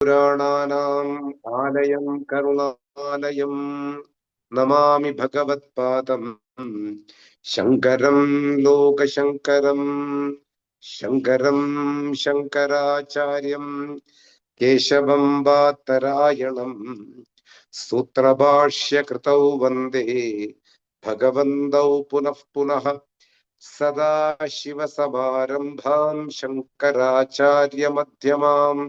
पुराणानाम् आलयं करुणालयं नमामि भगवत्पादं शङ्करं लोकशङ्करं शङ्करं शङ्कराचार्यं केशवं वात्तरायणं सूत्रभाष्यकृतौ वन्दे भगवन्तौ पुनः पुनः सदाशिवसमारम्भां शङ्कराचार्यमध्यमाम्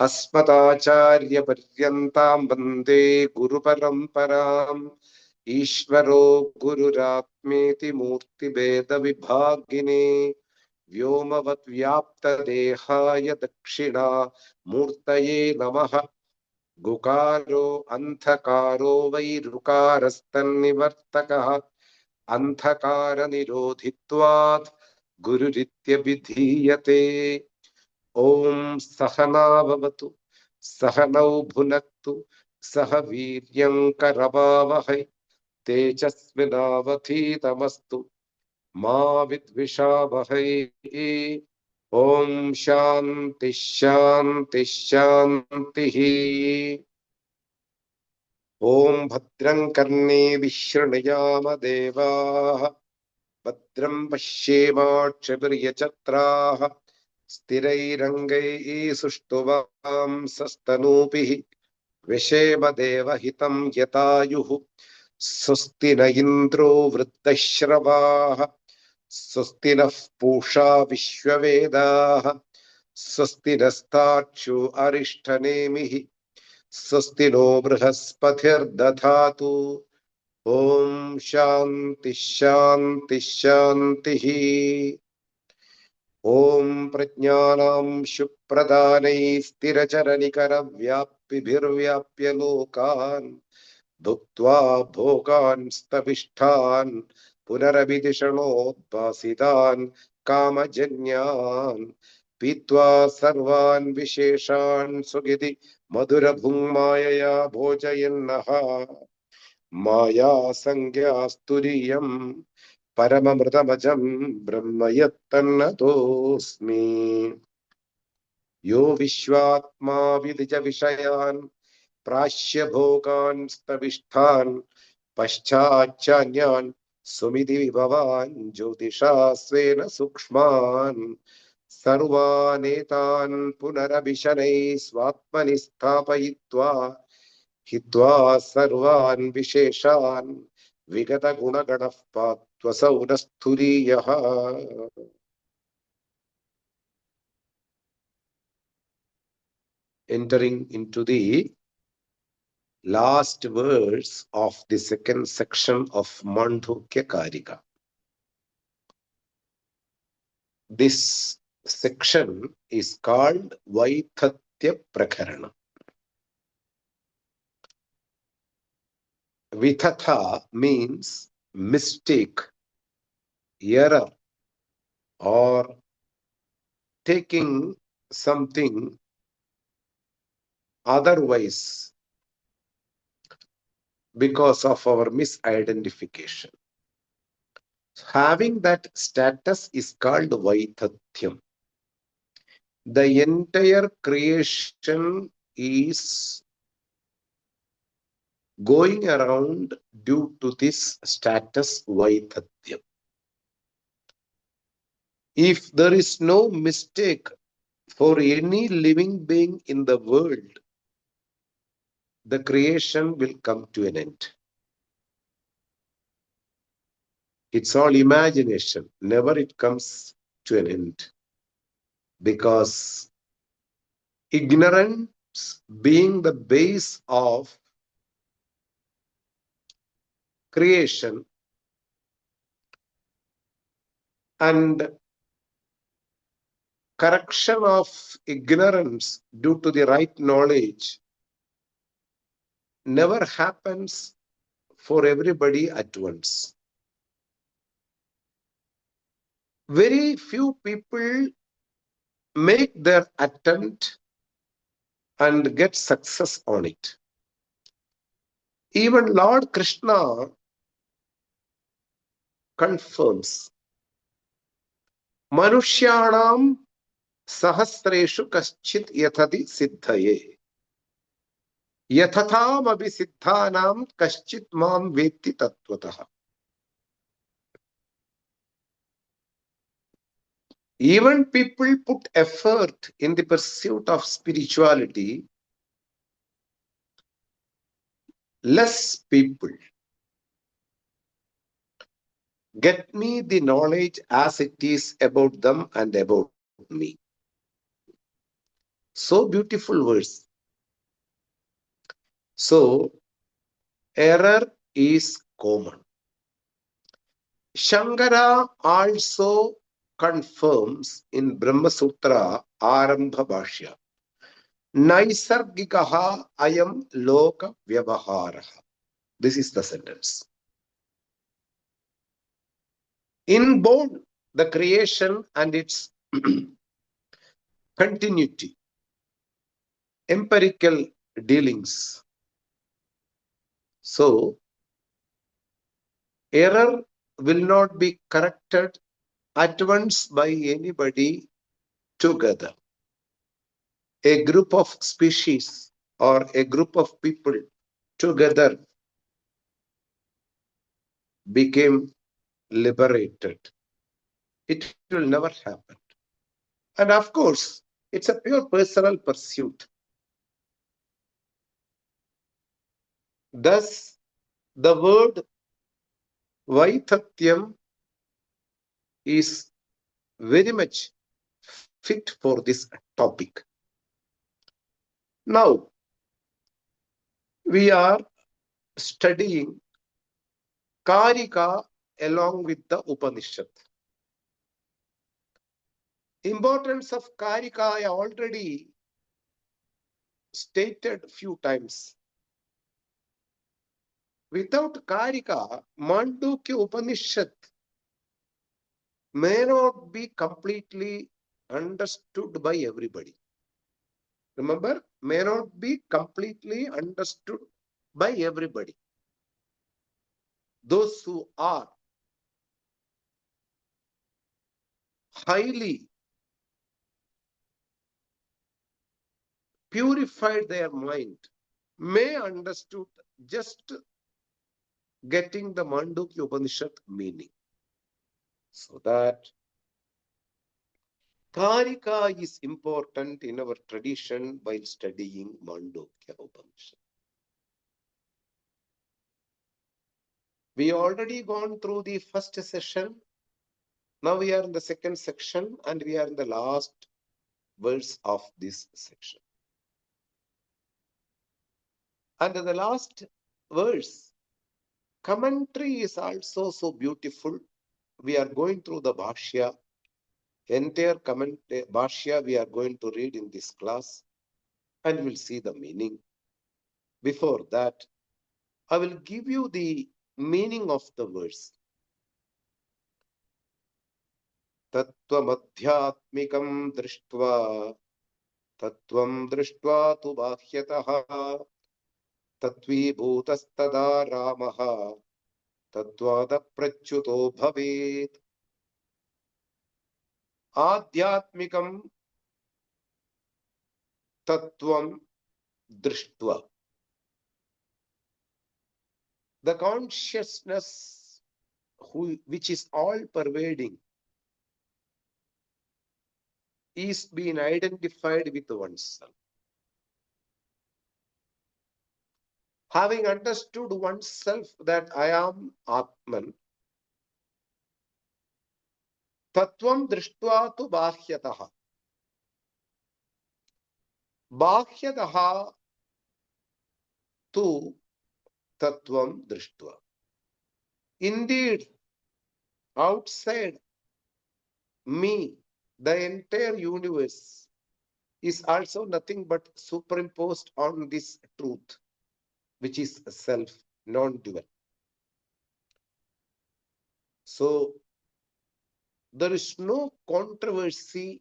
अस्मदाचार्यपर्यन्तां वन्दे गुरुपरम्पराम् ईश्वरो गुरुरात्मेति मूर्तिभेदविभागिने व्योमवद्व्याप्तदेहाय दक्षिणामूर्तये नमः। गुकारो अन्धकारो वै ऋकारस्तन्निवर्तकः अन्धकारनिरोधित्वात् गुरुरित्यभिधीयते। ओम सहना भवतु सहनौ भुनक्तु सह वीर्यं करवावहै तेजस्विनावधीतमस्तु मा विद्विषावहै। ओम शांति शांति शांतिः। ओम भद्रं कर्णेभिः शृणुयाम देवाः भद्रं पश्येमाक्षभिर्यजत्राः स्थिरैरङ्गैः सुष्ठुवांसस्तनूभिः व्यशेम देवहितं यतायुः। स्वस्ति न इन्द्रो वृद्धश्रवाः स्वस्ति नः पूषा विश्ववेदाः स्वस्ति नस्तार्क्ष्यो अरिष्ठनेमिः स्वस्ति नो बृहस्पतिर्दधातु। ओम शांति शांति शांतिः। ओम प्रज्ञानां शुप्रदानै स्थिरचरनिकरव्याप्तिभिर्व्याप्य लोकान् भुक्त्वा भोगान् स्तविष्ठान् पुनरभिदिषणोद्भासितान् कामजन्यान् पीत्वा सर्वान् विशेषान् सुगिति मधुरभुङ्मायया भोजयन्नः माया संज्ञास्तुरीयम् परममृतमजं ब्रह्म यत्तन्नतोऽस्मि। यो विश्वात्मा विदिज विषयान् प्राश्य भोगान् स्तविष्ठान् पश्चाच्चान्यान् सुमिति विभवान् ज्योतिषा स्वेन सूक्ष्मान् सर्वानेतान् पुनरभिशनैः स्वात्मनि स्थापयित्वा हित्वा सर्वान् विशेषान् विगत गुणगणः पात्वसौ न स्तुरीयः। Entering into the last verse of the second section of Māṇḍūkya kārikā. This section is called Vaithatya Prakarana. Vithatha means mistake, error, or taking something otherwise because of our misidentification. Having that status is called Vaithatyam. The entire creation is going around due to this status Vaithatyam. If there is no mistake for any living being in the world, the creation will come to an end. It's all imagination. Never it comes to an end. Because ignorance being the base of creation and correction of ignorance due to the right knowledge never happens for everybody at once. Very few people make their attempt and get success on it. Even Lord Krishna confirms, Manushyanam sahasreshu kaschit yathati siddhaye. Yathatham abhisiddhanam kaschit mam vetti tattvataha. Even people put effort in the pursuit of spirituality, less people get me the knowledge as it is about them and about me. So beautiful verse. So error is common. Shankara also confirms in Brahma Sutra Arambha Bhashya. Naisargikaha ayam loka vyavaharaha. This is the sentence. Inborn, the creation and its continuity, empirical dealings. So, error will not be corrected at once by anybody together. A group of species or a group of people together became liberated. It will never happen. And of course, it's a pure personal pursuit. Thus, the word Vaitatyam is very much fit for this topic. Now, we are studying kārikā along with the Upanishad. Importance of kārikā I already stated few times. Without kārikā, Māṇḍūkya Upaniṣad may not be completely understood by everybody. Remember, may not be completely understood by everybody. Those who are highly purified their mind may understood just getting the Māṇḍūkya Upanishad meaning. So that kārikā is important in our tradition while studying Māṇḍūkya Upanishad. We already gone through the first session. Now we are in the second section and we are in the last verse of this section. And the last verse, commentary is also so beautiful. We are going through the Bhashya. Entire Bhashya we are going to read in this class and we'll see the meaning. Before that, I will give you the meaning of the verse. Tattvamadhyatmikam drishtva tattvam drishtva tu bāhyataha tatvi bhutastada ramaha tatvada prachuto bhavet. Adhyatmikam tattvam drishtva. The consciousness which is all pervading is being identified with oneself. Having understood oneself that I am Atman, Tattvam drishtva tu bāhyataha. Bāhyataha tu tattvam drishtva. Indeed, outside me, the entire universe is also nothing but superimposed on this truth, which is self, non-dual. So, there is no controversy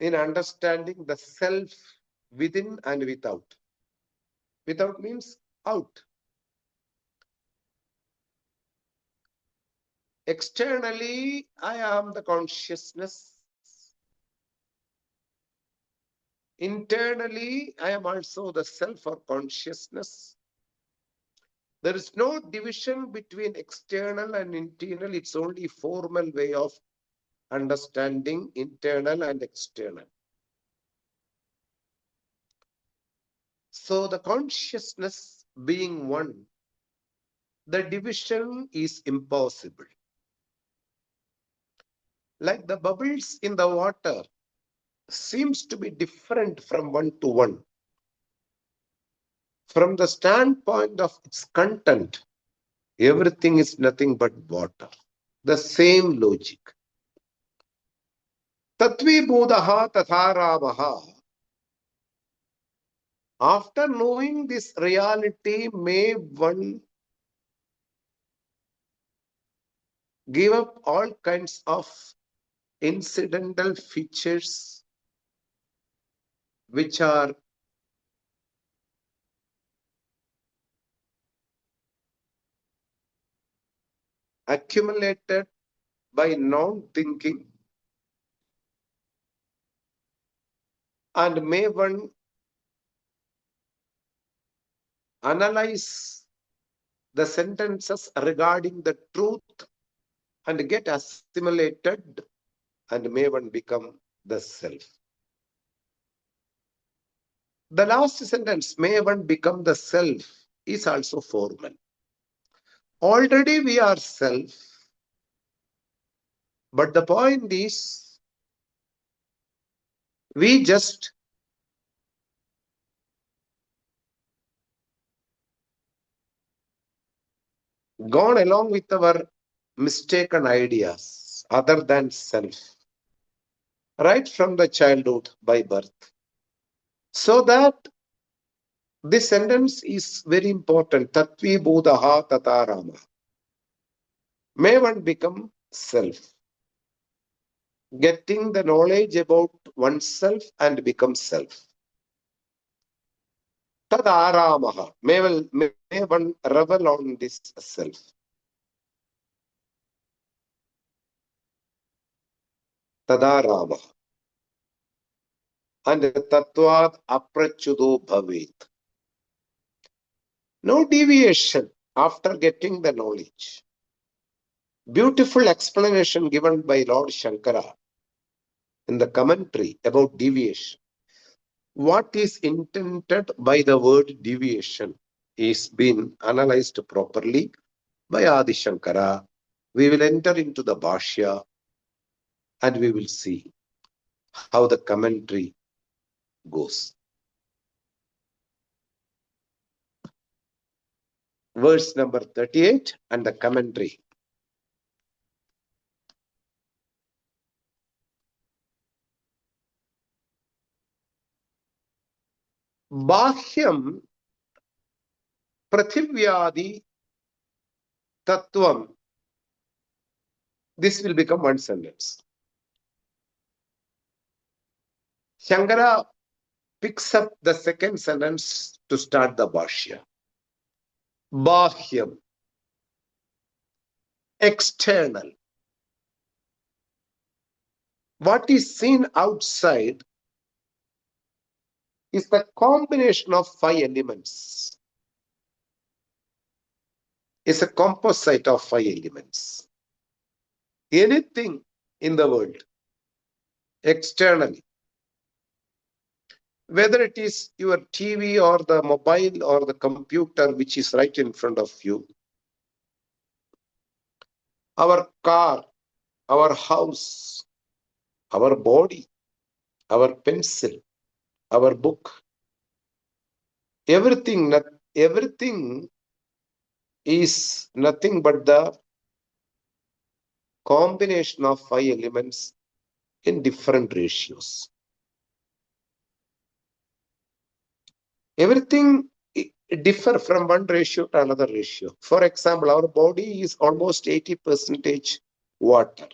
in understanding the self within and without. Without means out. Externally, I am the consciousness. Internally, I am also the self or consciousness. There is no division between external and internal. It's only formal way of understanding internal and external. So the consciousness being one, the division is impossible. Like the bubbles in the water seems to be different from one to one. From the standpoint of its content, everything is nothing but water. The same logic. Tatvibhudaha tatharamaha. After knowing this reality, may one give up all kinds of incidental features which are accumulated by non-thinking, and may one analyze the sentences regarding the truth and get assimilated, and may one become the self. The last sentence, may one become the self, is also formal. Already we are self, but the point is, we just gone along with our mistaken ideas other than self, right from the childhood by birth. So that this sentence is very important. Tatvi Buddha Tatarama. May one become self. Getting the knowledge about oneself and become self. Tadaramaha. May one revel on this self. Tadaramaha. And Tatvad Aprachudo Bhavit. No deviation after getting the knowledge. Beautiful explanation given by Lord Shankara in the commentary about deviation. What is intended by the word deviation is being analyzed properly by Adi Shankara. We will enter into the Bhashya and we will see how the commentary goes. Verse number 38 and the commentary. Bāhyam Prathivyadi Tattvam. This will become one sentence. Shankara picks up the second sentence to start the Bhashya. Bāhyam. External. What is seen outside is the combination of 5 elements. It's a composite of 5 elements. Anything in the world, externally, whether it is your TV or the mobile or the computer which is right in front of you, our car, our house, our body, our pencil, our book, everything is nothing but the combination of 5 elements in different ratios. Everything differ from one ratio to another ratio. For example, our body is almost 80% water.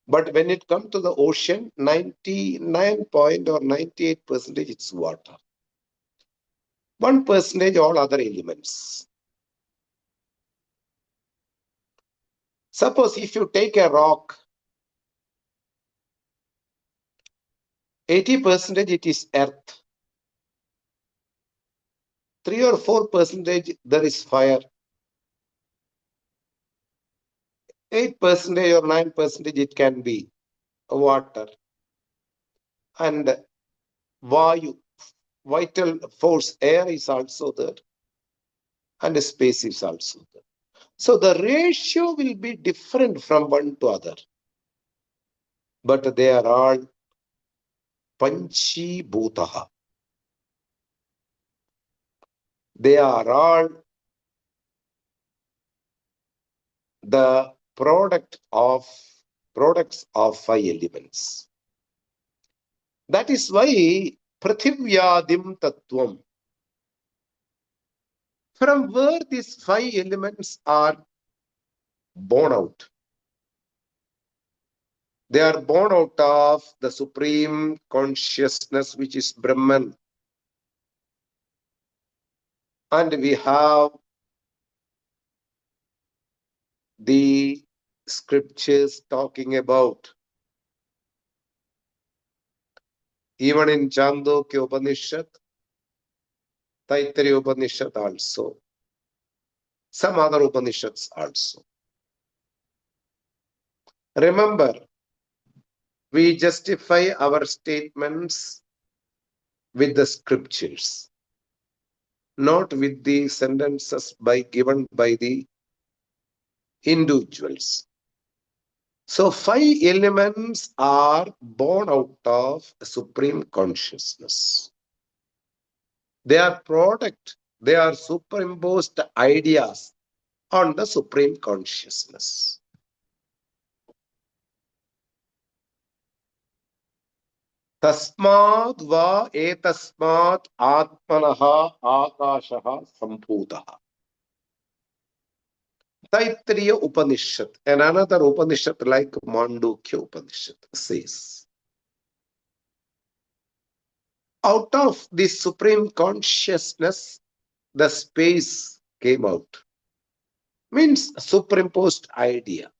But when it comes to the ocean, 99 point or 98% it's water. 1% all other elements. Suppose if you take a rock 80% it is earth. 3 or 4% there is fire. 8% or 9% it can be water. And Vayu, vital force, air is also there. And space is also there. So the ratio will be different from one to other. But they are all Panchi Bhutaha. They are all the products of 5 elements. That is why Prithivyadim Tattvam. From where these 5 elements are born out. They are born out of the supreme consciousness, which is Brahman. And we have the scriptures talking about, even in Māṇḍūkya Upaniṣad, Taittiriya Upanishad also, some other Upanishads also. Remember, we justify our statements with the scriptures, not with the sentences given by the individuals. So 5 elements are born out of supreme consciousness. They are they are superimposed ideas on the supreme consciousness. Tasmad va etasmat atmanaha akashaha sambhutaha. Taittiriya Upanishad, and another Upanishad like Māṇḍūkya Upaniṣad says, out of this supreme consciousness, the space came out. Means superimposed idea.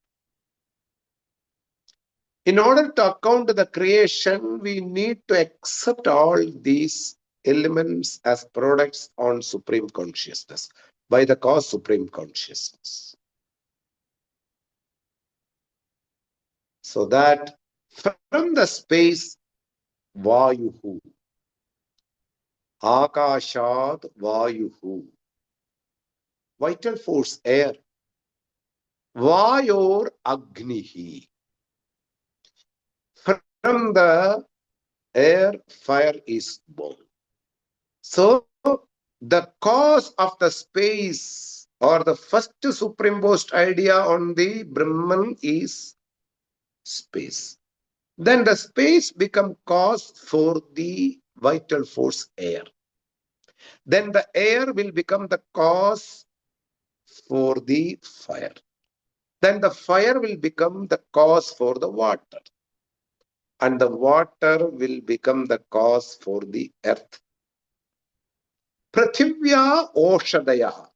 In order to account the creation, we need to accept all these elements as products on supreme consciousness, by the cause supreme consciousness. So that from the space, Vayuhu, Akashad Vayuhu, vital force, air, Vayor Agnihi. From the air, fire is born. So the cause of the space, or the first superimposed idea on the Brahman, is space. Then the space become cause for the vital force, air. Then the air will become the cause for the fire. Then the fire will become the cause for the water. And the water will become the cause for the earth. Prithivya Oshadaya,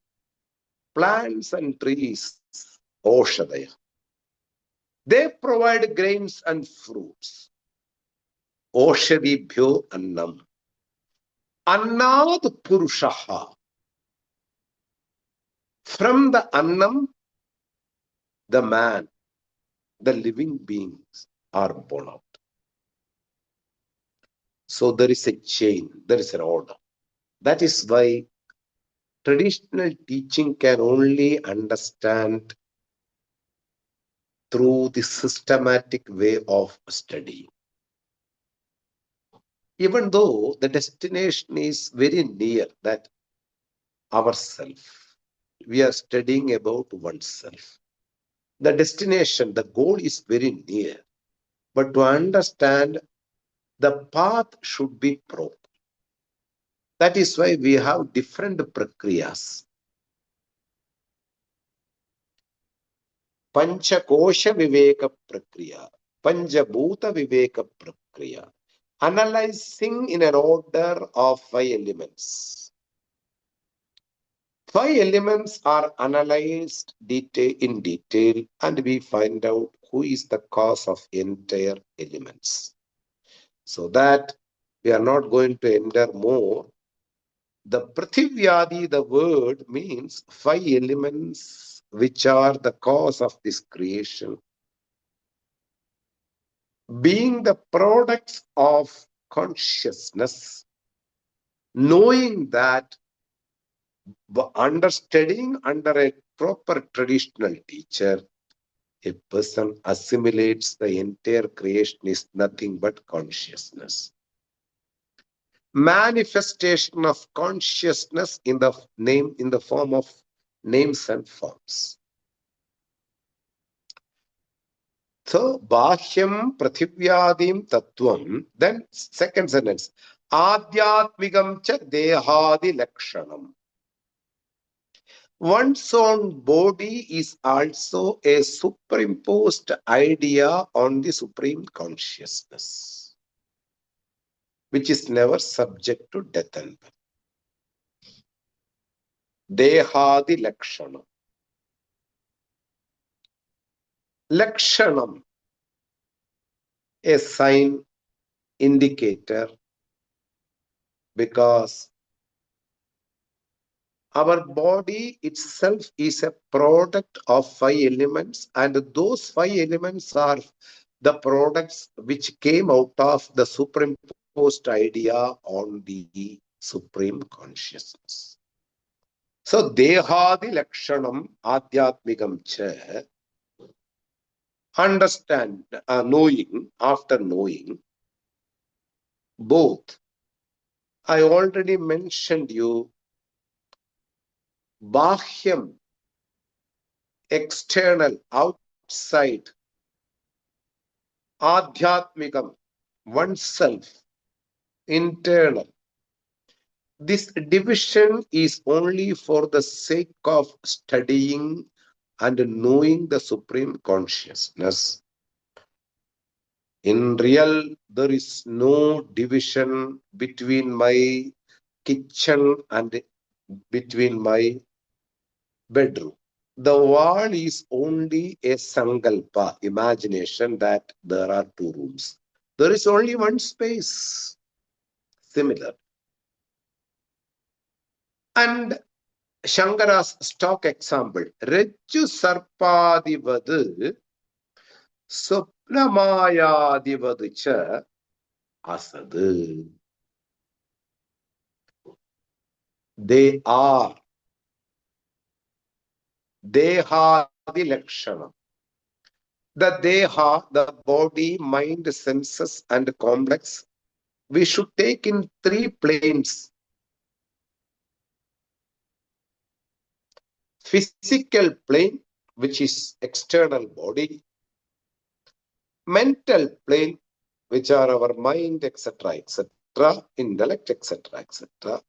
plants and trees, Oshadaya. They provide grains and fruits. Oshadibhyo Annam. Annad Purushaha. From the Annam, the man, the living beings are born out. So there is a chain, there is an order. That is why traditional teaching can only understand through the systematic way of studying. Even though the destination is very near, that ourself, we are studying about oneself. The destination, the goal is very near. But to understand, the path should be proper. That is why we have different prakriyas. Panchakosha Viveka Prakriya, Panchabhuta Viveka Prakriya, analyzing in an order of 5 elements. 5 elements are analyzed in detail, and we find out who is the cause of entire elements. So that we are not going to enter more. The Prithivyadi, the word means 5 elements which are the cause of this creation, being the products of consciousness, knowing that, under studying under a proper traditional teacher, a person assimilates the entire creation is nothing but consciousness. Manifestation of consciousness in the form of names and forms. So, Bāhyam Prathivyadim Tattvam. Then, second sentence. Adhyatmikam cha dehadi lakshanam. One's own body is also a superimposed idea on the supreme consciousness, which is never subject to death and birth. Dehadi lakshanam. Lakshanam, a sign, indicator, because our body itself is a product of 5 elements, and those 5 elements are the products which came out of the superimposed idea on the supreme consciousness. So, dehadi lakshanam adhyatmikam cha, understand, knowing, after knowing, both. I already mentioned you, Bāhyam, external, outside, Adhyatmikam, oneself, internal. This division is only for the sake of studying and knowing the supreme consciousness. In real, there is no division between my kitchen and between my bedroom. The wall is only a sankalpa, imagination that there are 2 rooms. There is only one space. Similar. And Shankara's stock example, Rajju Sarpadivadu Swapnamayadivadu cha asadu. They are Dehadi Lakshana. The Deha, the body, mind, senses, and complex, we should take in 3 planes. Physical plane, which is external body. Mental plane, which are our mind, etc., etc., intellect, etc., etc.,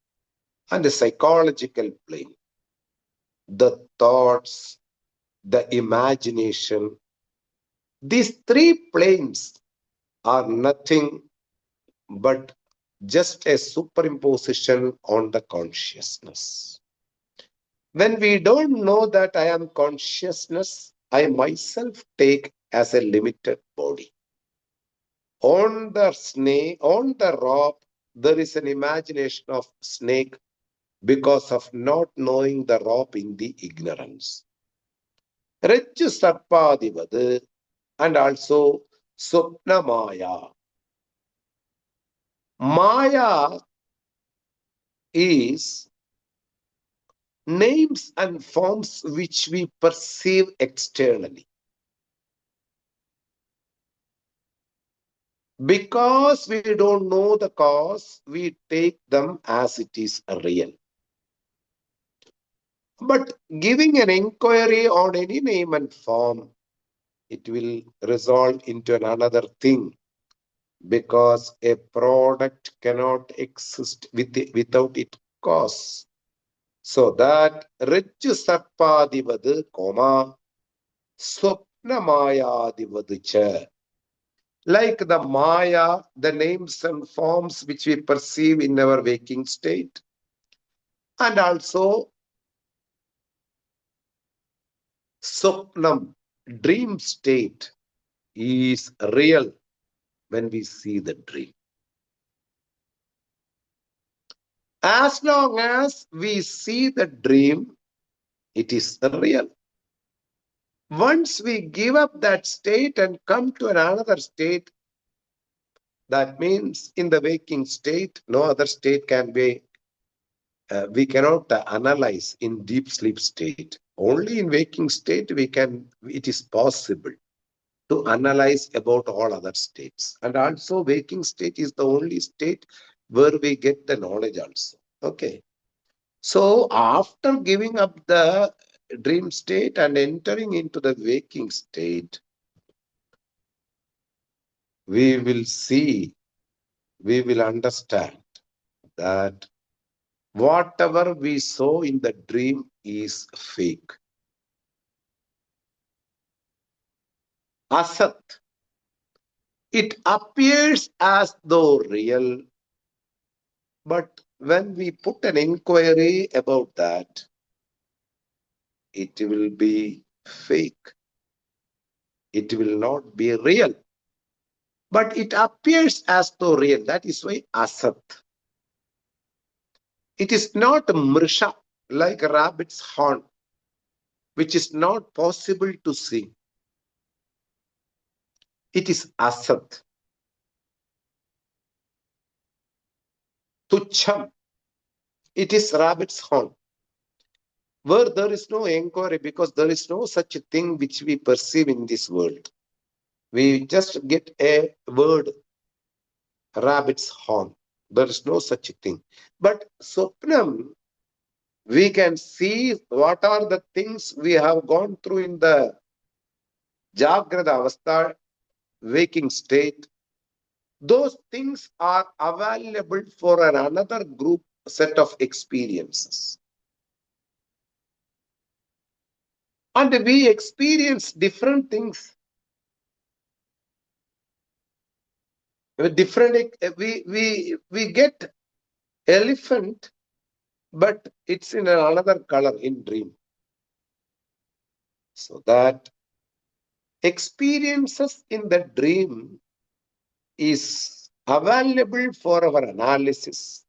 and the psychological plane, the thoughts, the imagination. These 3 planes are nothing but just a superimposition on the consciousness. When we don't know that I am consciousness, I myself take as a limited body. On the snake, on the rope, there is an imagination of snake because of not knowing the rope in the ignorance. Rajju Sarpadivadu and also Swapna Maya. Maya is names and forms which we perceive externally. Because we don't know the cause, we take them as it is real. But giving an inquiry on any name and form, it will result into another thing, because a product cannot exist without its cause. So that Rajju Sarpadivadu, Swapna Mayadivadu cha. Like the Maya, the names and forms which we perceive in our waking state, and also Swapnam, dream state, is real when we see the dream. As long as we see the dream, it is real. Once we give up that state and come to another state, that means in the waking state, no other state can be, we cannot analyze in deep sleep state. Only in waking state it is possible to analyze about all other states. And also waking state is the only state where we get the knowledge also. Okay. So after giving up the dream state and entering into the waking state, we will see, we will understand that whatever we saw in the dream is fake. Asat. It appears as though real, but when we put an inquiry about that, it will be fake. It will not be real. But it appears as though real. That is why asat. It is not mrisha, like a rabbit's horn, which is not possible to see. It is asat. Tucham. It is rabbit's horn. Where there is no inquiry, because there is no such a thing which we perceive in this world. We just get a word, rabbit's horn. There is no such a thing. But Swapnam, we can see what are the things we have gone through in the Jagrada Avastha, waking state. Those things are available for another group set of experiences. And we experience different things. Different, we get elephant, but it's in another color in dream. So that experiences in the dream is available for our analysis.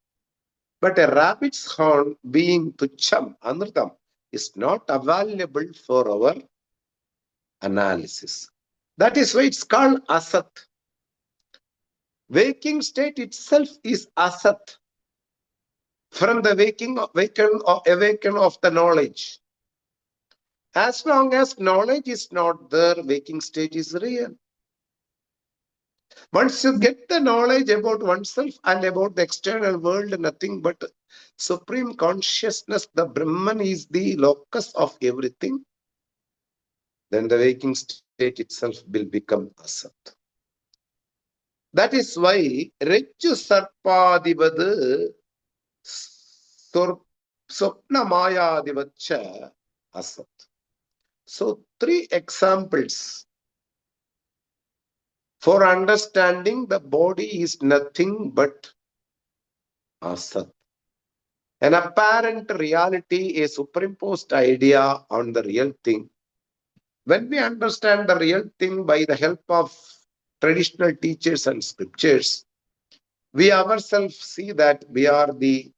But a rabbit's horn being tucham, anurtam, is not available for our analysis. That is why it's called asat. Waking state itself is asat. From the awaken of the knowledge. As long as knowledge is not there, waking state is real. Once you get the knowledge about oneself and about the external world, nothing but supreme consciousness, the Brahman is the locus of everything, then the waking state itself will become asat. That is why Rechu Sarpadivadu Swapna Mayadivacha asat. So, 3 examples for understanding the body is nothing but asat. An apparent reality, a superimposed idea on the real thing. When we understand the real thing by the help of traditional teachers and scriptures, we ourselves see that we are the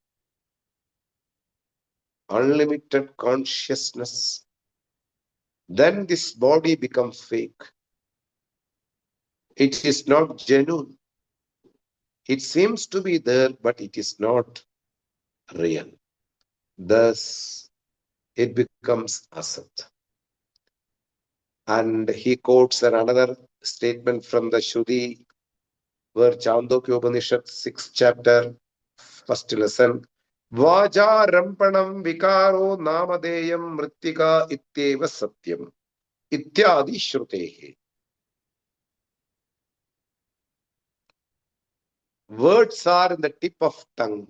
unlimited consciousness. Then this body becomes fake. It is not genuine. It seems to be there, but it is not real. Thus, it becomes asat. And he quotes another statement from the Shruti, where Māṇḍūkya Upaniṣad, 6th chapter, 1st lesson. Vaja rampanam vikaro namadeyam mrittika ityeva satyam. Ityadi shrutehe. Words are in the tip of tongue.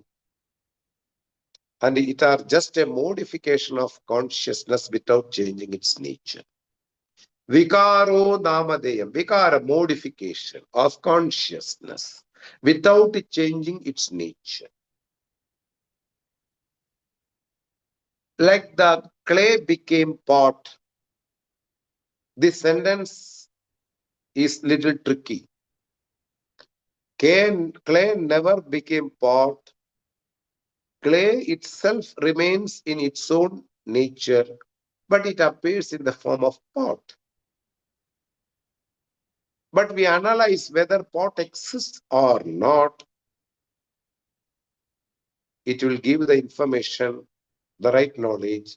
And it are just a modification of consciousness without changing its nature. Vikaro namadeyam. Vikara, modification of consciousness without changing its nature. Like the clay became pot. This sentence is little tricky. Clay never became pot. clay itself remains in its own nature, but it appears in the form of pot. But we analyze whether pot exists or not. It will give the information, the right knowledge.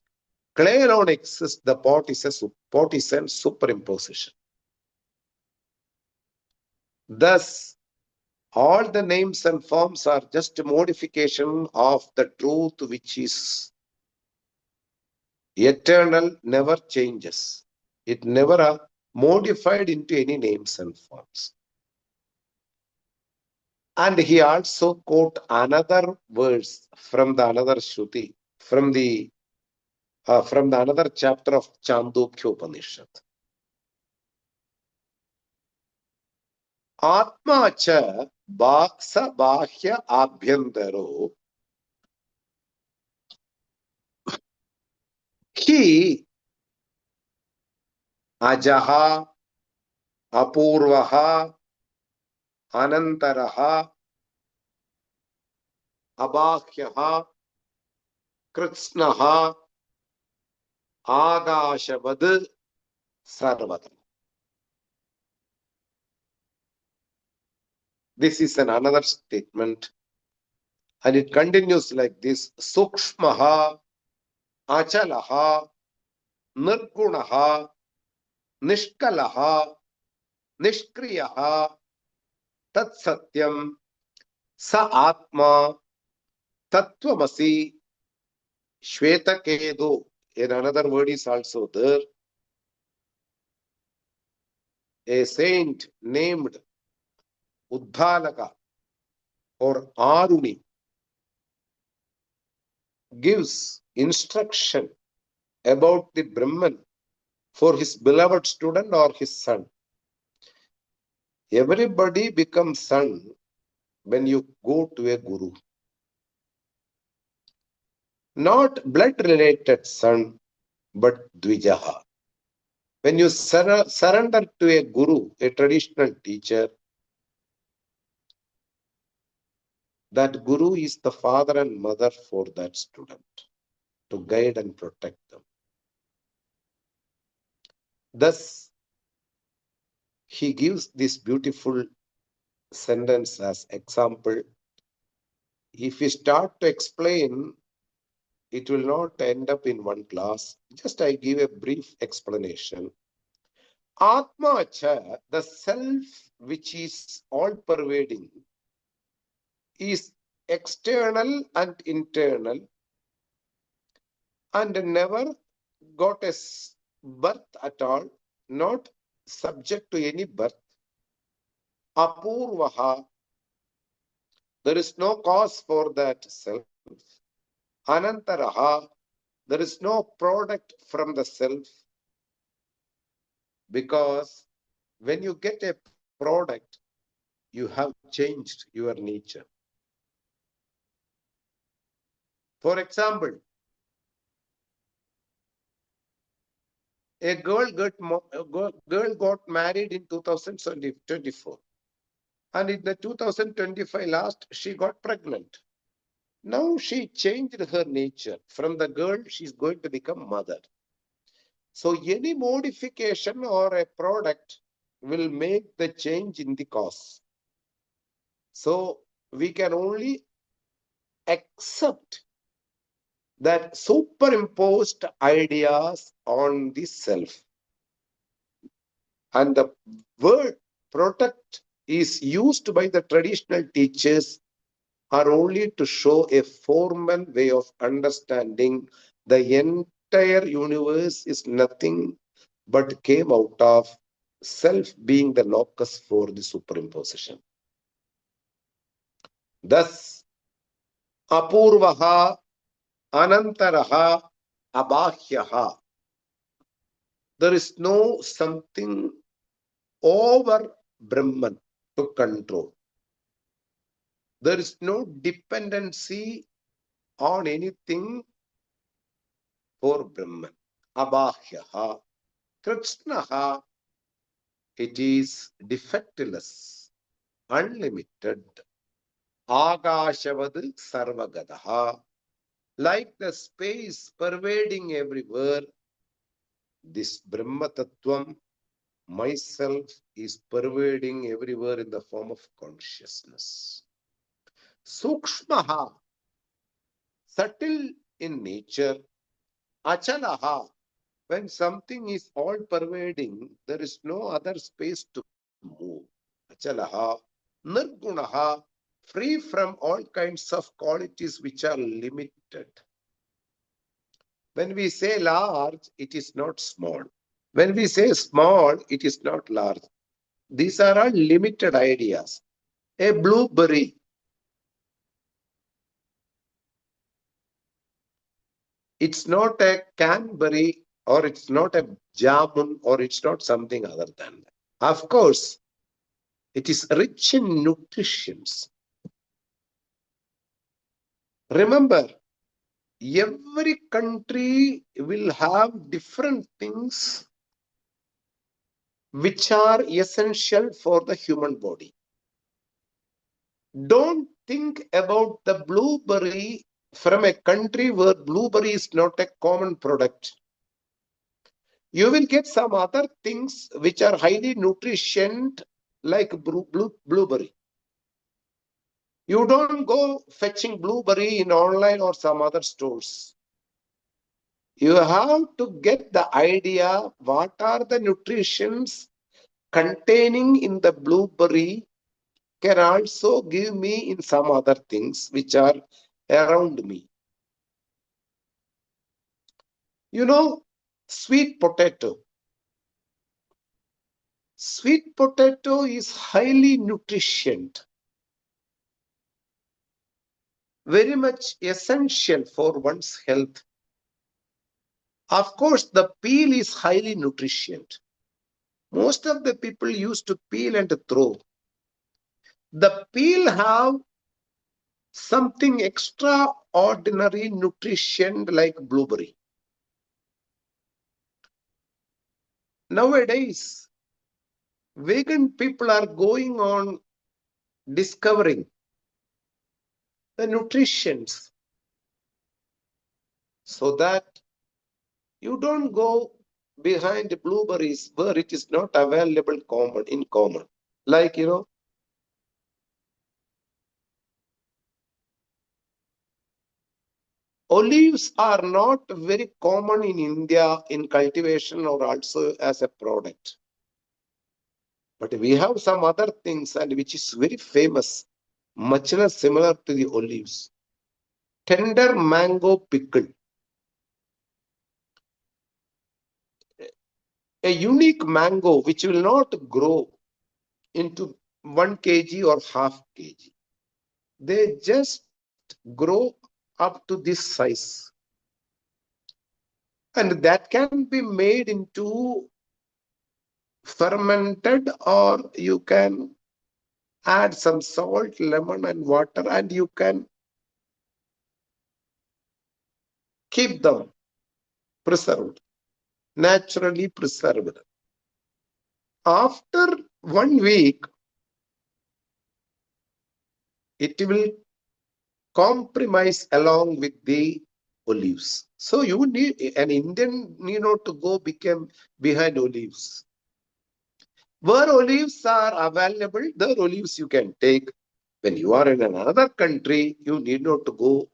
Clay alone exists, the pot is a superimposition. Thus, all the names and forms are just a modification of the truth which is eternal, never changes. It never modified into any names and forms. And he also quote another verse from the another Shruti, from the another chapter of Māṇḍūkya Upaniṣad. Atma cha bhaksa bahya abhyantaro hi ajaha apurvaha anantaraha abhyaha kritsnaha agashavad sarvadam. This is another statement, and it continues like this: Sukshmaha, Achalaha, Nirgunaha, Nishkalaha, Nishkriyaha, Tat Satyam, Sa Atma, Tattvamasi, Shvetakedu. And another word is also there. A saint named Uddhalaka or Aruni gives instruction about the Brahman for his beloved student or his son. Everybody becomes son when you go to a guru. Not blood-related son, but Dvijaha. When you surrender to a guru, a traditional teacher, that guru is the father and mother for that student to guide and protect them. Thus, he gives this beautiful sentence as example. If we start to explain, it will not end up in one class. Just I give a brief explanation. Atma cha, the self which is all pervading, is external and internal and never got a birth at all, not subject to any birth. Apurvaha, there is no cause for that self. Anantaraha, there is no product from the self, because when you get a product, you have changed your nature. For example, a girl got married in 2024, and in the 2025 last, she got pregnant. Now she changed her nature. From the girl, she's going to become mother. So any modification or a product will make the change in the cause. So we can only accept that superimposed ideas on the self. And the word product is used by the traditional teachers are only to show a formal way of understanding the entire universe is nothing but came out of self being the locus for the superimposition. Thus, apurvaha, anantaraha, abhyaha. There is no something over Brahman to control. There is no dependency on anything for Brahman. Abhyaha. Krishnaha, it is defectless, unlimited. Agashavad sarvagadaha. like the space pervading everywhere, this Brahma Tattvam, myself, is pervading everywhere in the form of consciousness. Sukshmaha, subtle in nature. Achalaha, when something is all pervading, there is no other space to move. Achalaha, Nirgunaha, free from all kinds of qualities which are limited. When we say large, it is not small. When we say small, it is not large. These are all limited ideas. A blueberry, it's not a Canberry, or it's not a jamun, or it's not something other than that. Of course, it is rich in nutritions. Remember, every country will have different things which are essential for the human body. Don't think about the blueberry from a country where blueberry is not a common product. You will get some other things which are highly nutrient like blueberry. You don't go fetching blueberry in online or some other stores. You have to get the idea what are the nutritions containing in the blueberry can also give me in some other things which are around me. You know, sweet potato. Sweet potato is highly nutrient, very much essential for one's health. Of course, the peel is highly nutrient. Most of the people used to peel and throw. The peel have something extraordinary nutrition like blueberry. Nowadays, vegan people are going on discovering the nutritions so that you don't go behind blueberries where it is not available in common. Like, olives are not very common in India in cultivation or also as a product. But we have some other things and which is very famous, much less similar to the olives. Tender mango pickle. A unique mango which will not grow into 1 kg or half kg. They just grow up to this size. And that can be made into fermented, or you can add some salt, lemon and water, and you can keep them preserved, naturally preserved. After 1 week, it will compromise along with the olives. So you need an Indian need not to go behind olives. Where olives are available, the olives you can take. When you are in another country, you need not to go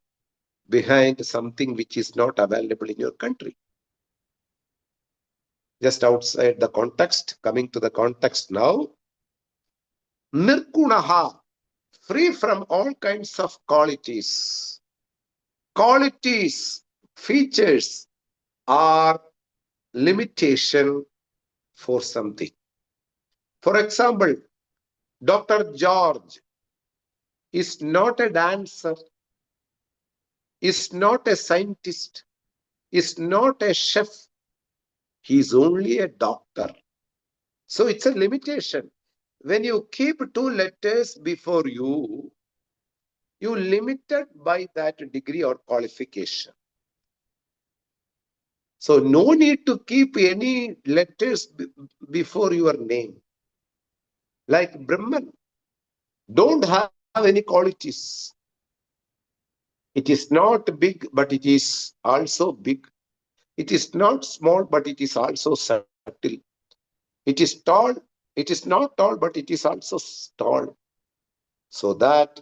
behind something which is not available in your country. Just outside the context, coming to the context now. Nirgunaha, free from all kinds of qualities. Qualities, features are limitation for something. For example, Dr. George is not a dancer, is not a scientist, is not a chef. He is only a doctor. So it's a limitation. When you keep 2 letters before you, you limited by that degree or qualification. So no need to keep any letters before your name. Like Brahman, don't have any qualities. It is not big, but it is also big. It is not small, but it is also subtle. It is tall. It is not tall, but it is also tall. So that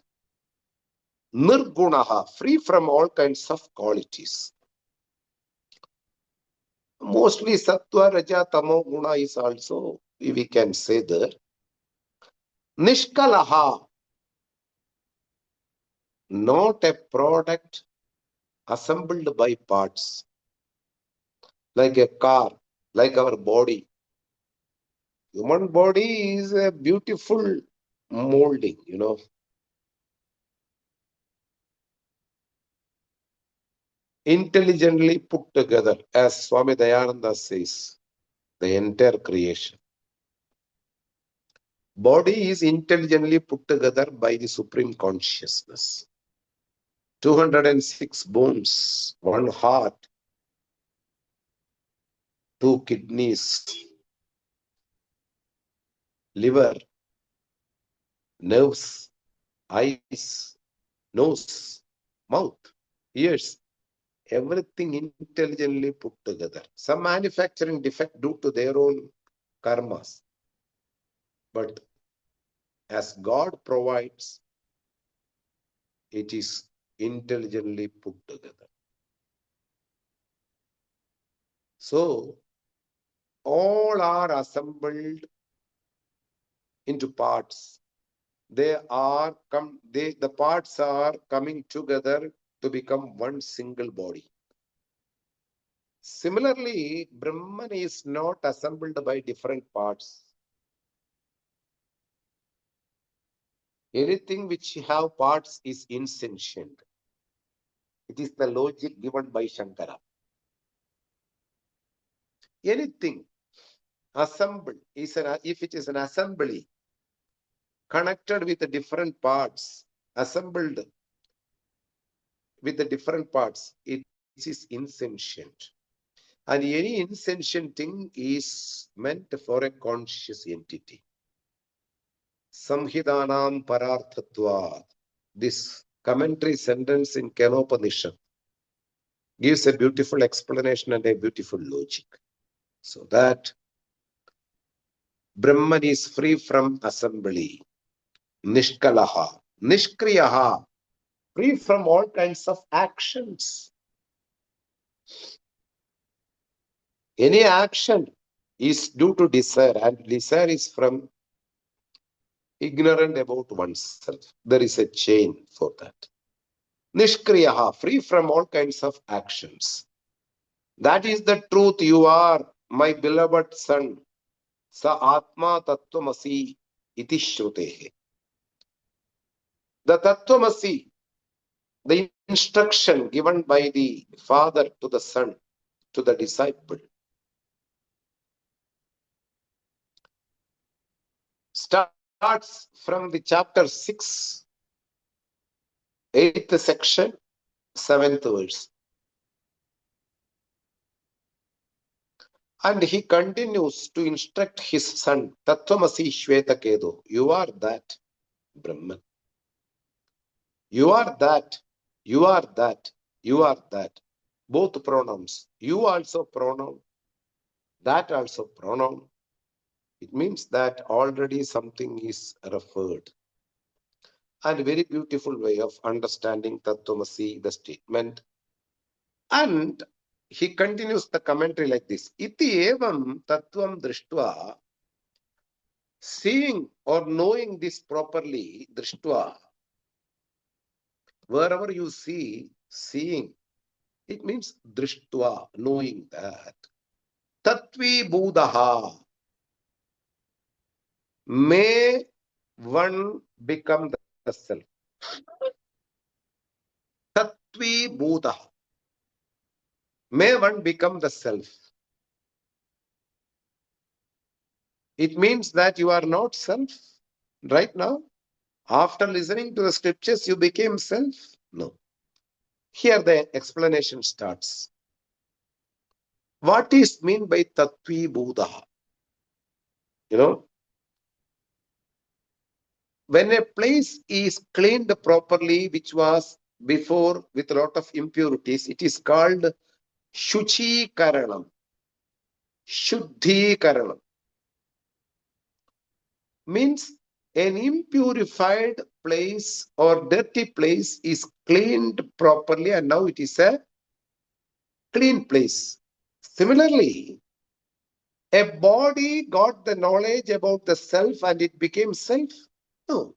nirgunaha, free from all kinds of qualities. Mostly sattva, raja, tamo, guna is also, we can say there. Nishkalaha, not a product assembled by parts, like a car, like our body. Human body is a beautiful molding, intelligently put together, as Swami Dayananda says, the entire creation. Body is intelligently put together by the Supreme Consciousness. 206 bones, one heart, two kidneys, liver, nerves, eyes, nose, mouth, ears, everything intelligently put together. Some manufacturing defect due to their own karmas. But as God provides, it is intelligently put together. So, all are assembled into parts. The parts are coming together to become one single body. Similarly, Brahman is not assembled by different parts. Anything which have parts is insentient. It is the logic given by Shankara. Anything assembled if it is an assembly connected with the different parts, assembled with the different parts, it is insentient. And any insentient thing is meant for a conscious entity. Samhidanam pararthatvat. This commentary sentence in Kenopanishad gives a beautiful explanation and a beautiful logic. So that Brahman is free from assembly. Nishkalaha. Nishkriyaha. Free from all kinds of actions. Any action is due to desire, and desire is from ignorant about oneself. There is a chain for that. Nishkriyaha, free from all kinds of actions. That is the truth. You are my beloved son. Sa atma tattvamasi iti shrutehe. The tattvamasi, the instruction given by the father to the son, to the disciple, starts from the chapter 6, 8th section, 7th verse. And he continues to instruct his son, Tattvamasi Shvetaketu, you are that Brahman. You are that, you are that, you are that. Both pronouns. You also pronoun, that also pronoun. It means that already something is referred. And a very beautiful way of understanding Tattvamasi, the statement. And he continues the commentary like this. Iti evam tattvam drishtva. Seeing or knowing this properly, drishtva. Wherever you see, seeing, it means drishtva, knowing that. Tatvi budaha. May one become the self. Tatvi budaha. May one become the self. It means that you are not self right now. After listening to the scriptures, you became self? No. Here the explanation starts. What is meant by Tatvi Buddha? When a place is cleaned properly, which was before with a lot of impurities. It is called Shuchikaranam. Shuddhikaranam means an impurified place or dirty place is cleaned properly and now it is a clean place. Similarly, a body got the knowledge about the self and it became self? No.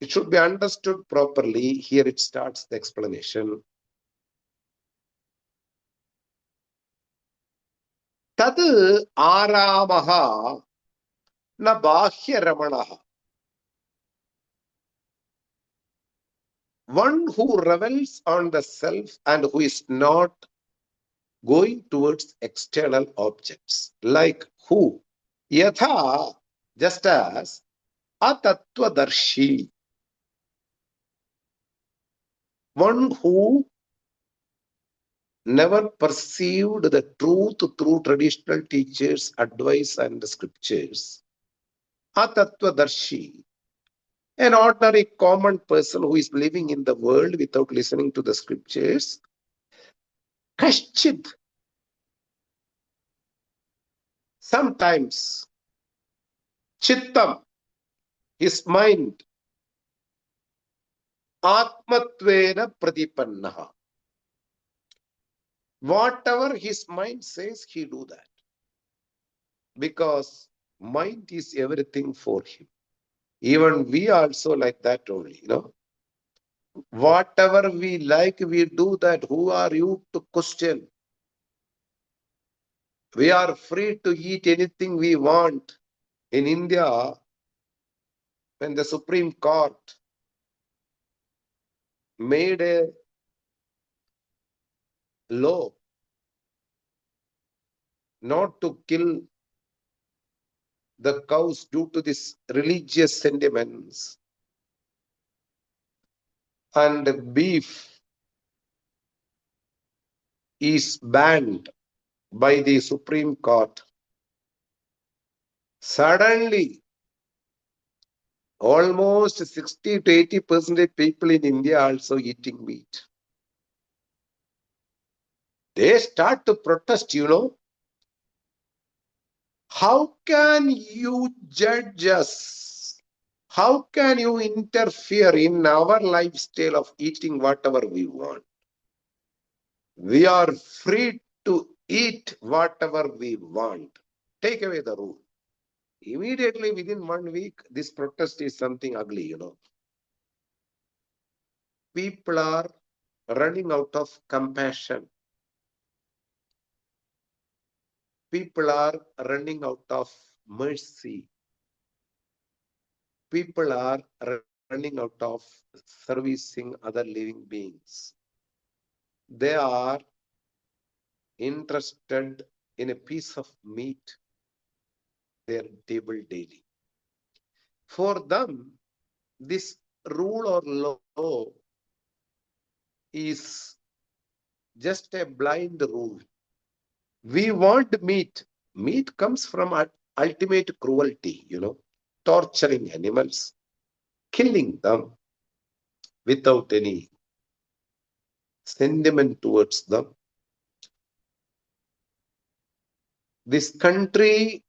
It should be understood properly. Here it starts the explanation. Tad aramaha na bahya ramanaha. One who revels on the self and who is not going towards external objects. Like who? Yatha, just as atattvadarshi. One who never perceived the truth through traditional teachers' advice and scriptures. Atattvadarshi. An ordinary common person who is living in the world without listening to the scriptures. Kashchid. Sometimes Chittam, his mind, Atmatvena Pradipannaha. Whatever his mind says, he do that. Because mind is everything for him. Even we also like that only, Whatever we like, we do that. Who are you to question? We are free to eat anything we want. In India, when the Supreme Court made a law not to kill the cows due to this religious sentiments, and beef is banned by the Supreme Court. Suddenly, almost 60 to 80% of people in India are also eating meat. They start to protest, How can you judge us? How can you interfere in our lifestyle of eating whatever we want? We are free to eat whatever we want. Take away the rule. Immediately within 1 week, this protest is something ugly, People are running out of compassion. People are running out of mercy. People are running out of servicing other living beings. They are interested in a piece of meat, their table daily. For them, this rule or law is just a blind rule. We want meat. Meat comes from ultimate cruelty, torturing animals, killing them without any sentiment towards them. This country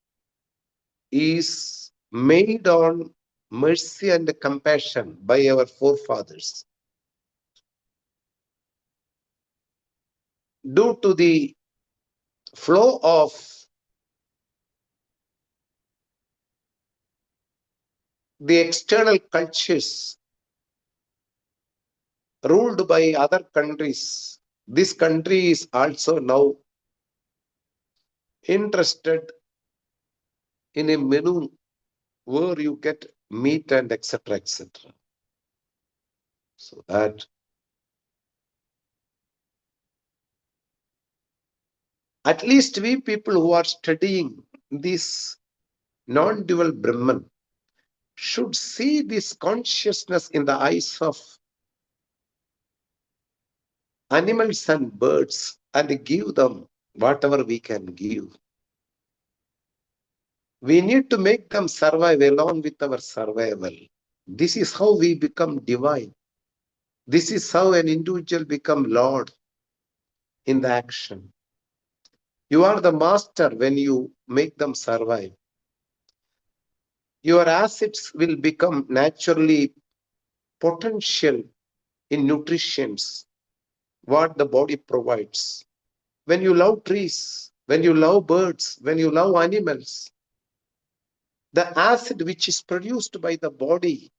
is made on mercy and compassion by our forefathers. Due to the flow of the external cultures ruled by other countries, this country is also now interested in a menu where you get meat and etc. etc. So that at least we people who are studying this non-dual Brahman should see this consciousness in the eyes of animals and birds and give them whatever we can give. We need to make them survive along with our survival. This is how we become divine. This is how an individual becomes Lord in the action. You are the master when you make them survive. Your assets will become naturally potential in nutritions, what the body provides. When you love trees, when you love birds, when you love animals, the acid which is produced by the body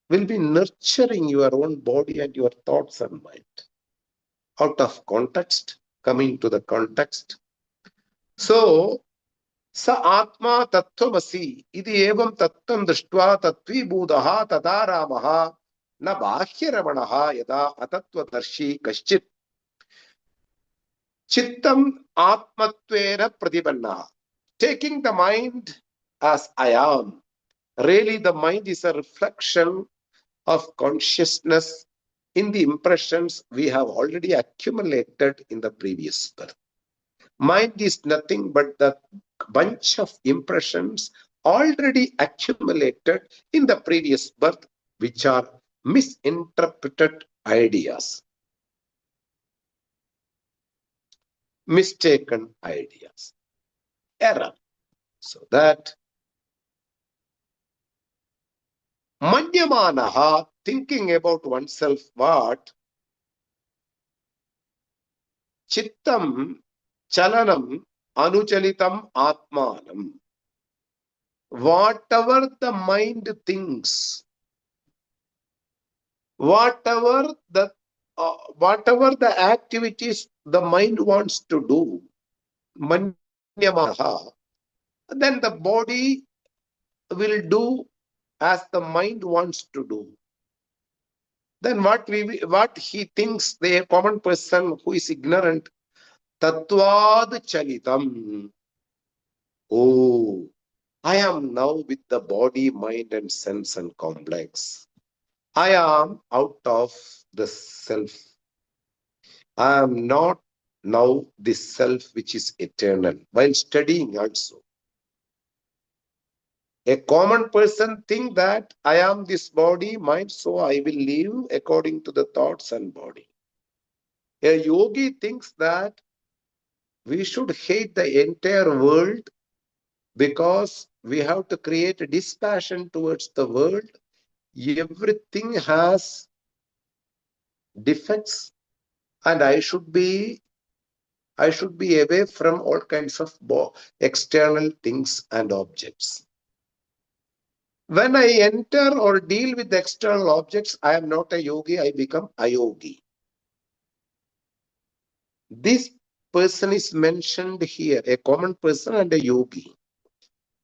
will be nurturing your own body and your thoughts and mind. Out of context, coming to the context. So, sa atma tattvamasi idi evam tattvam drishtva tattvibhudaha tadaramaha na bahyaramaha yada atattvadarshi kaschit chittam atmatvena pratipanna. Taking the mind as I am. Really, the mind is a reflection of consciousness in the impressions we have already accumulated in the previous birth. Mind is nothing but the bunch of impressions already accumulated in the previous birth, which are misinterpreted ideas, mistaken ideas, error. So that Manyamanaha, thinking about oneself, what? Chittam chalanam anuchalitam atmanam. Whatever the mind thinks, whatever the activities the mind wants to do, manyamanaha, then the body will do as the mind wants to do. Then what he thinks, the common person who is ignorant, tatvad chalitam. Oh, I am now with the body, mind, and sense and complex. I am out of the self. I am not now the self which is eternal. While studying also, a common person think that I am this body, mind, so I will live according to the thoughts and body. A yogi thinks that we should hate the entire world because we have to create a dispassion towards the world. Everything has defects and I should be away from all kinds of external things and objects. When I enter or deal with the external objects, I am not a yogi, I become a yogi. This person is mentioned here, a common person and a yogi.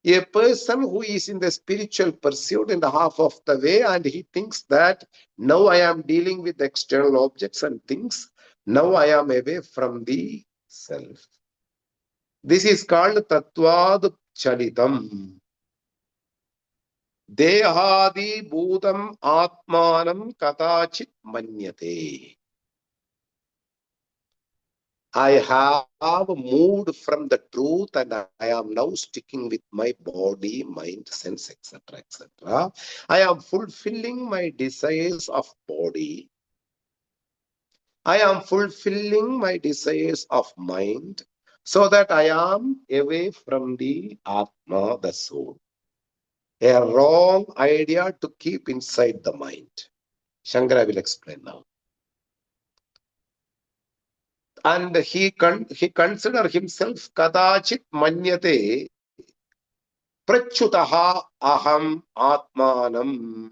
A person who is in the spiritual pursuit in the half of the way and he thinks that now I am dealing with external objects and things, now I am away from the self. This is called Tattvad Chalitam. Dehadi Bhutam Atmanam Katachit Manyate. I have moved from the truth and I am now sticking with my body, mind, sense, etc., etc. I am fulfilling my desires of body. I am fulfilling my desires of mind so that I am away from the Atma, the soul. A wrong idea to keep inside the mind. Shankara will explain now. And he consider himself kadachit manyate prachutaha aham atmanam.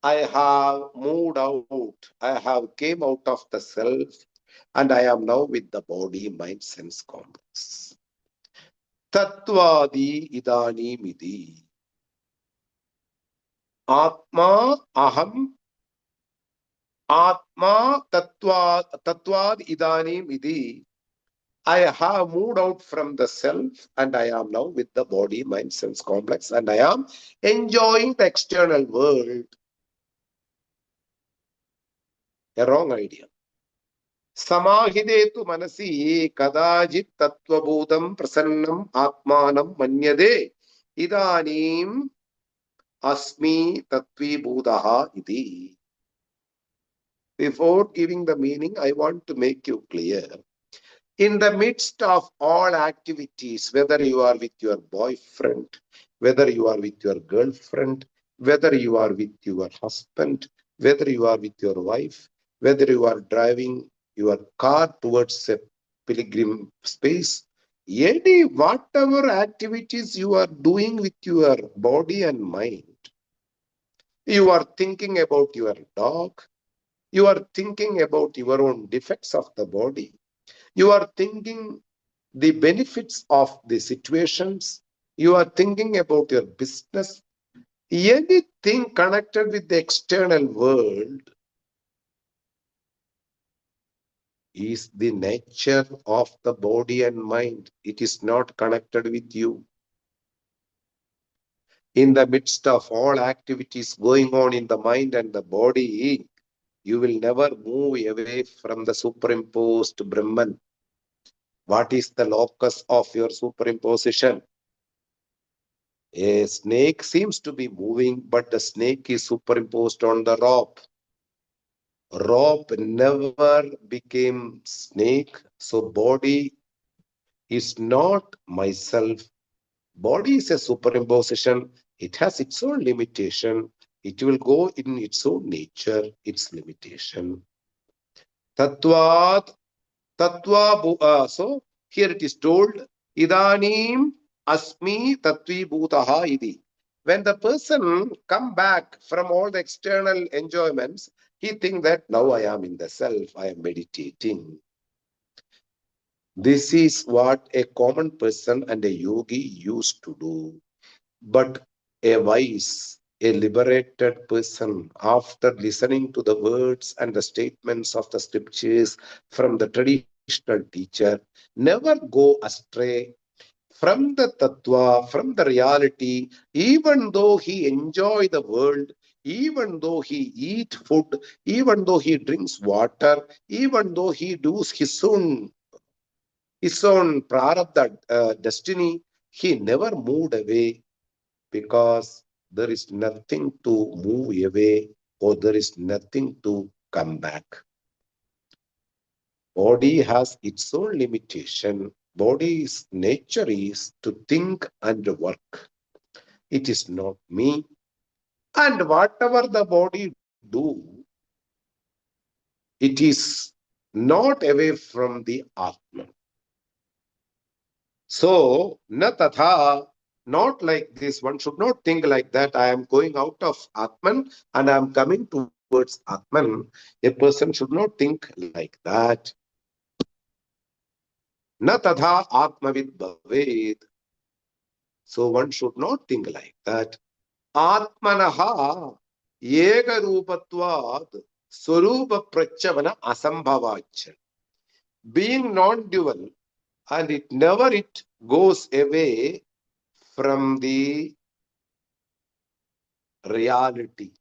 I have moved out. I have came out of the self and I am now with the body, mind, sense complex. Tattvadi idani midi. Atma aham Atma Tattvad Idanim Idi. I have moved out from the self and I am now with the body, mind, sense complex and I am enjoying the external world. A wrong idea. Samahidetu manasi kadajit tattvabhudam prasannam atmanam manyade idanim Asmi tatvi bhudaha iti. Before giving the meaning, I want to make you clear. In the midst of all activities, whether you are with your boyfriend, whether you are with your girlfriend, whether you are with your husband, whether you are with your wife, whether you are driving your car towards a pilgrim space, any whatever activities you are doing with your body and mind, you are thinking about your dog, you are thinking about your own defects of the body, you are thinking the benefits of the situations, you are thinking about your business, anything connected with the external world is the nature of the body and mind. It is not connected with you. In the midst of all activities going on in the mind and the body, you will never move away from the superimposed Brahman. What is the locus of your superimposition? A snake seems to be moving, but the snake is superimposed on the rope. Rope never became snake, so body is not myself. Body is a superimposition. It has its own limitation. It will go in its own nature, its limitation. Tatvat, so here it is told, Idanim asmi tatvi bhutaha idi. When the person come back from all the external enjoyments, he think that now I am in the self, I am meditating. This is what a common person and a yogi used to do. But a wise, a liberated person, after listening to the words and the statements of the scriptures from the traditional teacher, never go astray from the tattva, from the reality, even though he enjoy the world, even though he eat food, even though he drinks water, even though he does his own prarabdha destiny, he never moved away because there is nothing to move away or there is nothing to come back. Body has its own limitation. Body's nature is to think and work. It is not me. And whatever the body do, it is not away from the Atman. So, na tatha, not like this. One should not think like that. I am going out of Atman and I am coming towards Atman. A person should not think like that. Na tatha atmavid bhavet. So one should not think like that. Atmanaha ega rupatvad swarupa prachavana asambhavacha. Being non-dual, and it goes away from the reality.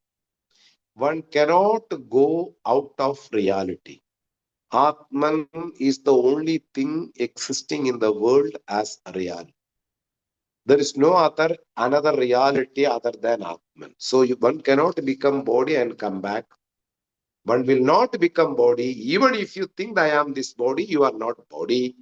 One cannot go out of reality. Atman is the only thing existing in the world as reality. There is no another reality other than Atman. So one cannot become body and come back. One will not become body. Even if you think I am this body, you are not body.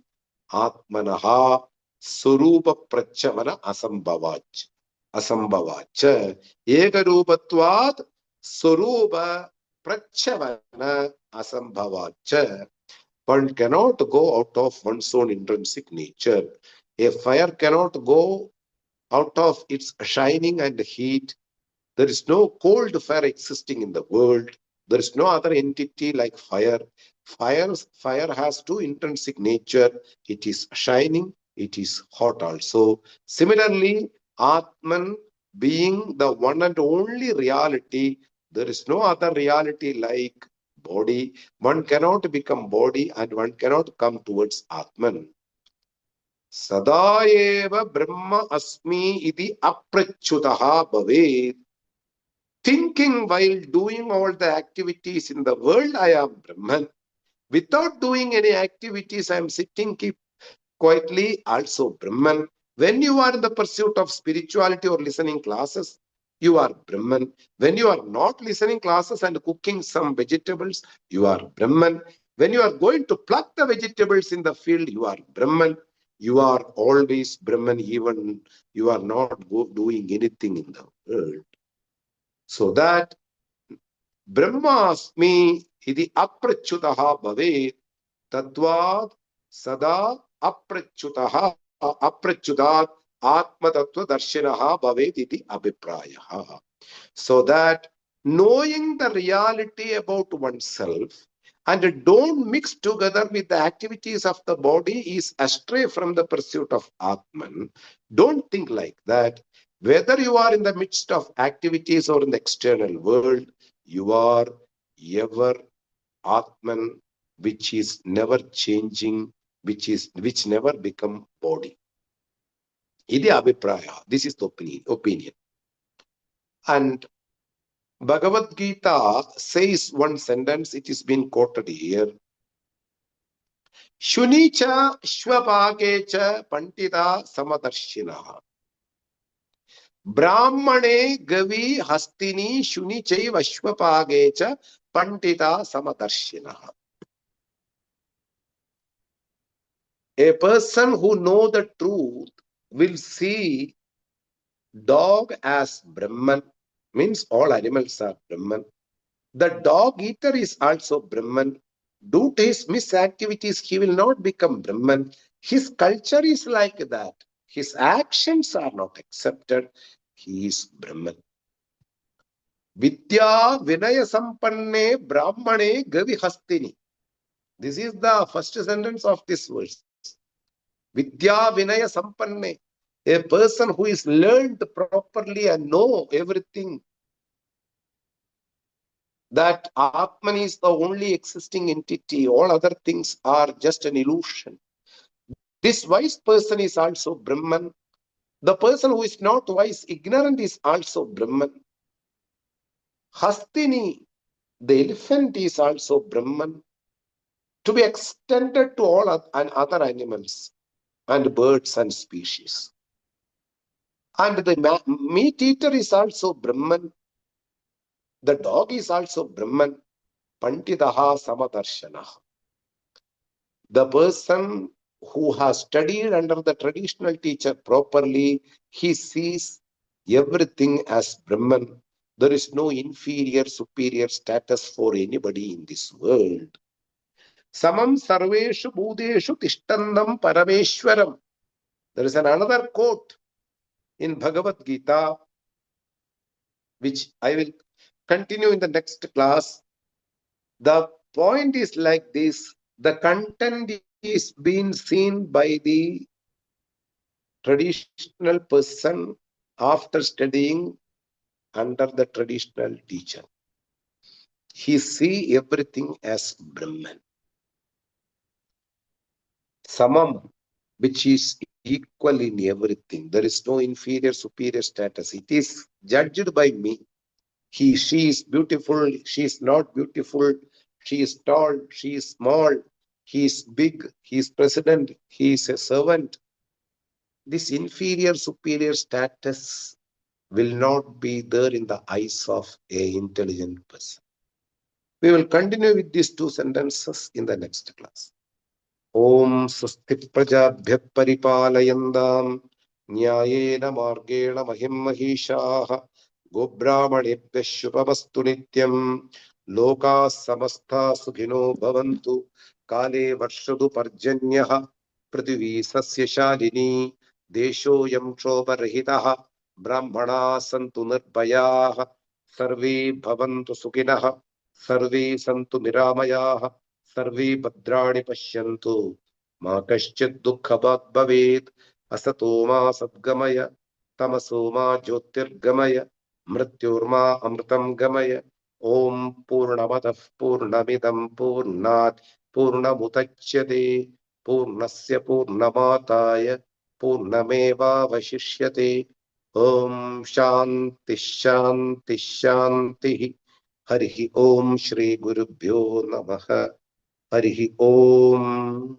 Atmanaha surupa prachavana asambhavach. Asambhavach. Ekarupatvat surupa prachavana asambhavach. One cannot go out of one's own intrinsic nature. A fire cannot go out of its shining and heat. There is no cold fire existing in the world. There is no other entity like fire. Fire has two intrinsic nature. It is shining, it is hot also. Similarly, Atman being the one and only reality, there is no other reality like body. One cannot become body and one cannot come towards Atman. Sadaeva Brahma Asmi iti aprachutaha bhavet. Thinking while doing all the activities in the world, I am Brahman. Without doing any activities, I am sitting quietly, also Brahman. When you are in the pursuit of spirituality or listening classes, you are Brahman. When you are not listening classes and cooking some vegetables, you are Brahman. When you are going to pluck the vegetables in the field, you are Brahman. You are always Brahman, even you are not doing anything in the world. So that Brahmasmi iti aprachyutaha bhavet tadvad sada aprachyutat atma tattva darshinaha bhavet iti abhiprayaha. So that knowing the reality about oneself and don't mix together with the activities of the body is astray from the pursuit of Atman. Don't think like that. Whether you are in the midst of activities or in the external world, you are ever Atman, which is never changing, which never become body. Idi abhipraya. This is the opinion. And Bhagavad Gita says one sentence, it has been quoted here. Shunicha Shvapagecha Pantita Samadarshinaha. Brahmane Gavi Hastini Shunichai Vashvapagecha Pantita Samadarshinaha. A person who knows the truth will see dog as Brahman, means all animals are Brahman. The dog eater is also Brahman. Due to his misactivities, he will not become Brahman. His culture is like that. His actions are not accepted. He is Brahman. Vidya Vinaya Sampanne Brahmane Gavi Hastini. This is the first sentence of this verse. Vidya Vinaya Sampanne. A person who is learned properly and know everything, that Atman is the only existing entity, all other things are just an illusion. This wise person is also Brahman. The person who is not wise, ignorant, is also Brahman. Hastini, the elephant, is also Brahman, to be extended to all other animals and birds and species. And the meat eater is also Brahman. The dog is also Brahman. Pantitaha Samadarshanaha. The person who has studied under the traditional teacher properly, he sees everything as Brahman. There is no inferior, superior status for anybody in this world. Samam sarveshu bhudeshu tishtandam parameshwaram. There is another quote in Bhagavad Gita, which I will continue in the next class. The point is like this. The content is being seen by the traditional person after studying under the traditional teacher. He sees everything as Brahman. Samam, which is equal in everything. There is no inferior, superior status. It is judged by me. She is beautiful, she is not beautiful, she is tall, she is small, he is big, he is president, he is a servant. This inferior, superior status will not be there in the eyes of an intelligent person. We will continue with these two sentences in the next class. Om Swasti Prajabhya Paripalayandam Nyayena Margena Mahim Mahishaha Gobrahmanebhya Shubhavastu Nityam Loka Samastha Sukhino Bhavantu Kale Varshadu Parjanyaha Prithvi Sasya Shalini Desho Yam Kshobarahitaha Brahmana Santu Nirbhayaha Sarve Bhavantu Sukhinaha Sarve Santu Niramayaha Sarve Bhadrani Pashyantu Ma Kaschid Dukkhabhat Bhavet Asato Ma Sadgamaya Tamaso Ma Jyotirgamaya Mrityurma Amritam Gamaya Om Purnamadav Purnamidam Purnat Purnamutachyate Purnasya Purnamataya Purnameva Vashishyate Om Shanti Shanti Shanti Harihi Om Shri Gurubhyo Namaha Harihi Om